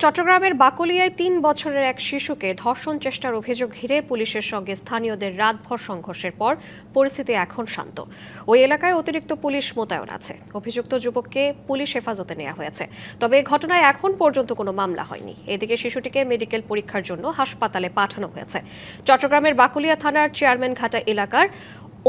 চট্টগ্রামের বাকলিয়ায় ৩ বছরের এক শিশুকে ধর্ষণ চেষ্টার অভিযোগ ঘিরে পুলিশের সঙ্গে স্থানীয়দের রাতভর সংঘর্ষের পর পরিস্থিতি এখন শান্ত। ওই এলাকায় অতিরিক্ত পুলিশ মোতায়েন আছে। অভিযুক্ত যুবককে পুলিশ হেফাজতে নেওয়া হয়েছে, তবে ঘটনায় এখন পর্যন্ত কোনো মামলা হয়নি। এদিকে শিশুটিকে মেডিকেল পরীক্ষার জন্য হাসপাতালে পাঠানো হয়েছে। চট্টগ্রামের বাকলিয়া থানার চেয়ারম্যানঘাটা এলাকার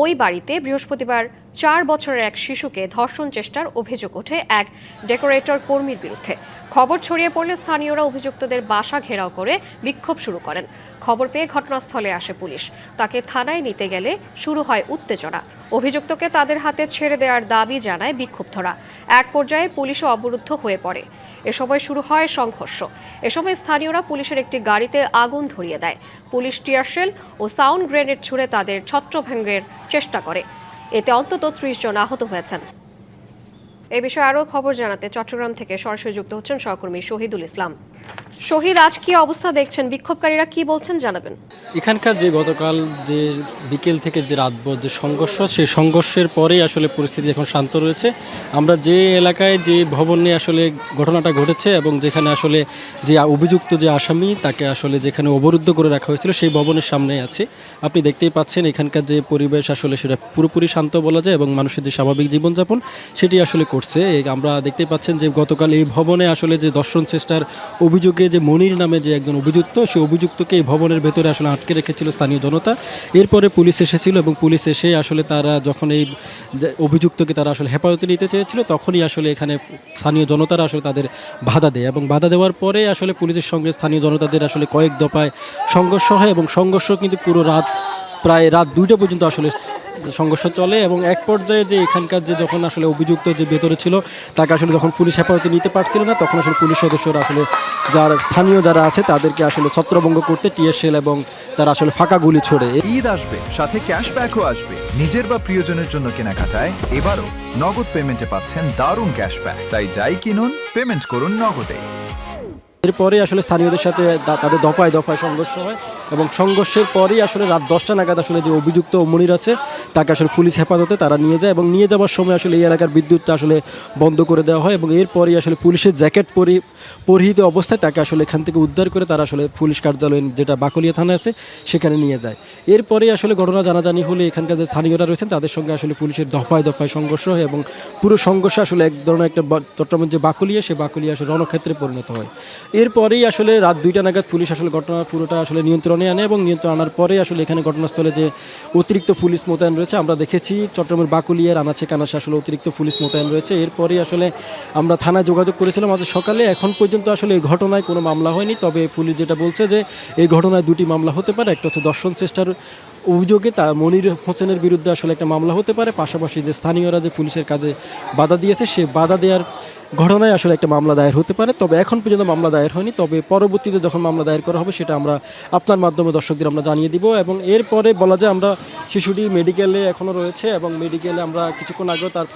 ওই বাড়িতে বৃহস্পতিবার ৪ বছরের এক শিশুকে ধর্ষণ চেষ্টার অভিযোগ ওঠে এক ডেকোরেটর কর্মীর বিরুদ্ধে। খবর ছড়িয়ে পড়লে স্থানীয়রা অভিযুক্তদের বাসা ঘেরাও করে বিক্ষোভ শুরু করেন। খবর পেয়ে ঘটনাস্থলে আসে পুলিশ। তাকে থানায় নিতে গেলে শুরু হয় উত্তেজনা। অভিযুক্তকে তাদের হাতে ছেড়ে দেওয়ার দাবি জানায় বিক্ষুব্ধরা। এক পর্যায়ে পুলিশও অবরুদ্ধ হয়ে পড়ে। এ সময় শুরু হয় সংঘর্ষ। এ সময় স্থানীয়রা পুলিশের একটি গাড়িতে আগুন ধরিয়ে দেয়। পুলিশ টিয়ারশেল ও সাউন্ড গ্রেনেড ছুড়ে তাদের ছত্রভঙ্গের চেষ্টা করে। এতে অন্তত ৩০ জন আহত হয়েছেন। এ বিষয়ে আরও খবর জানাতে চট্টগ্রাম থেকে সরাসরি যুক্ত হচ্ছেন সহকর্মী শহীদুল ইসলাম। শহীদ, আজ কি অবস্থা দেখছেন? বিক্ষোভকারীরা কি বলছেন জানাবেন। এখানকার যে গতকাল যে বিকেল থেকে যে রাতভর যে সংঘর্ষ, সেই সংঘর্ষের পরেই আসলে পরিস্থিতি এখন শান্ত রয়েছে। আমরা যে এলাকায় যে ভবনে আসলে ঘটনাটা ঘটেছে এবং যেখানে আসলে যে অভিযুক্ত যে আসামি তাকে আসলে যেখানে অবরুদ্ধ করে রাখা হয়েছিল সেই ভবনের সামনে আছে। আপনি দেখতেই পাচ্ছেন এখানকার যে পরিবেশ আসলে সেটা পুরোপুরি শান্ত বলা যায় এবং মানুষের যে স্বাভাবিক জীবনযাপন সেটি আসলে করছে। আমরা দেখতেই পাচ্ছেন যে গতকাল এই ভবনে আসলে যে ধর্ষণ চেষ্টার অভিযোগে যে মনির নামে যে একজন অভিযুক্ত, সেই অভিযুক্তকে এই ভবনের ভেতরে আসলে আটকে রেখেছিল স্থানীয় জনতা। এরপরে পুলিশ এসেছিল এবং পুলিশ এসে আসলে তারা যখন এই অভিযুক্তকে তারা আসলে হেফাজতে নিতে চেয়েছিল তখনই আসলে এখানে স্থানীয় জনতারা আসলে তাদের বাধা দেয় এবং বাধা দেওয়ার পরে আসলে পুলিশের সঙ্গে স্থানীয় জনতাদের আসলে কয়েক দফায় সংঘর্ষ হয় এবং সংঘর্ষ কিন্তু পুরো প্রায় রাত 2টা পর্যন্ত আসলে সংঘর্ষ চলে এবং এক পর্যায়ে যে এখানকার যে যখন আসলে অভিযুক্ত যে ভেতরে ছিল তাকে আসলে যখন পুলিশ হেফাজতে নিতে পারছিল না তখন আসলে পুলিশ সদস্যরা আসলে স্থানীয় যারা আছে তাদেরকে আসলে ছত্রভঙ্গ করতে টিয়ারশেল এবং তারা আসলে ফাঁকা গুলি ছোড়ে। ঈদ আসবে, সাথে ক্যাশব্যাকও আসবে। নিজের বা প্রিয়জনের জন্য কেনাকাটায় এবারও নগদ পেমেন্টে পাচ্ছেন দারুণ ক্যাশব্যাক। তাই যাই কিনুন, পেমেন্ট করুন নগদে। এরপরে আসলে স্থানীয়দের সাথে তাদের দফায় দফায় সংঘর্ষ হয় এবং সংঘর্ষের পরেই আসলে রাত 10টা নাগাদ আসলে যে অভিযুক্ত মনির আছে তাকে আসলে পুলিশ হেফাজতে তারা নিয়ে যায় এবং নিয়ে যাওয়ার সময় আসলে এই এলাকার বিদ্যুৎটা আসলে বন্ধ করে দেওয়া হয় এবং এরপরেই আসলে পুলিশের জ্যাকেট পরিহিত অবস্থায় তাকে আসলে এখান থেকে উদ্ধার করে তারা আসলে পুলিশ কার্যালয় যেটা বাকলিয়া থানা আছে সেখানে নিয়ে যায়। এরপরেই আসলে ঘটনা জানাজানি হলে এখানকার যে স্থানীয়রা রয়েছেন তাদের সঙ্গে আসলে পুলিশের দফায় দফায় সংঘর্ষ হয় এবং পুরো সংঘর্ষ আসলে এক ধরনের একটা চট্টগ্রামের যে বাকলিয়া সে বাকলিয়া আসলে রণক্ষেত্রে পরিণত হয়। এরপরেই আসলে রাত 2টা নাগাদ পুলিশ আসলে ঘটনা পুরোটা আসলে নিয়ন্ত্রণে আনে এবং নিয়ন্ত্রণ আনার পরেই আসলে এখানে ঘটনাস্থলে যে অতিরিক্ত পুলিশ মোতায়েন রয়েছে আমরা দেখেছি চট্টগ্রামের বাকলিয়ার আনাচে কানাচে আসলে অতিরিক্ত পুলিশ মোতায়েন রয়েছে। এরপরেই আসলে আমরা থানায় যোগাযোগ করেছিলাম আজ সকালে। এখন পর্যন্ত আসলে এই ঘটনায় কোনো মামলা হয়নি, তবে পুলিশ যেটা বলছে যে এই ঘটনায় 2টি মামলা হতে পারে। একটা হচ্ছে ধর্ষণ চেষ্টার অভিযোগে তা মনির হোসেনের বিরুদ্ধে আসলে একটা মামলা হতে পারে, পাশাপাশি যে স্থানীয়রা যে পুলিশের কাজে বাধা দিয়েছে সে বাধা দেওয়ার ঘটনায় আসলে একটা মামলা দায়ের হতে পারে। তবে এখন পর্যন্ত মামলা দায়ের হয়নি, তবে পরবর্তীতে যখন মামলা দায়ের করা হবে সেটা আমরা আপনার মাধ্যমে দর্শকদের আমরা জানিয়ে দিব। এবং এরপরে বলা যায় আমরা শিশুটি মেডিকেলে এখনও রয়েছে এবং মেডিকেলে আমরা কিছুক্ষণ আগেও তার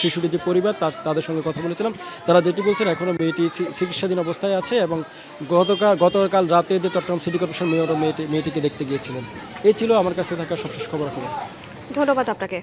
শিশুটির যে পরিবার তাদের সঙ্গে কথা বলেছিলাম। তারা যেটি বলছেন এখনও মেয়েটি চিকিৎসাধীন অবস্থায় আছে এবং গতকাল রাতে যে চট্টগ্রাম সিটি কর্পোরেশন মেয়রও মেয়েটিকে দেখতে গিয়েছিলেন। এই ছিল আমার কাছে থাকা সবশেষ খবর। ধন্যবাদ আপনাকে।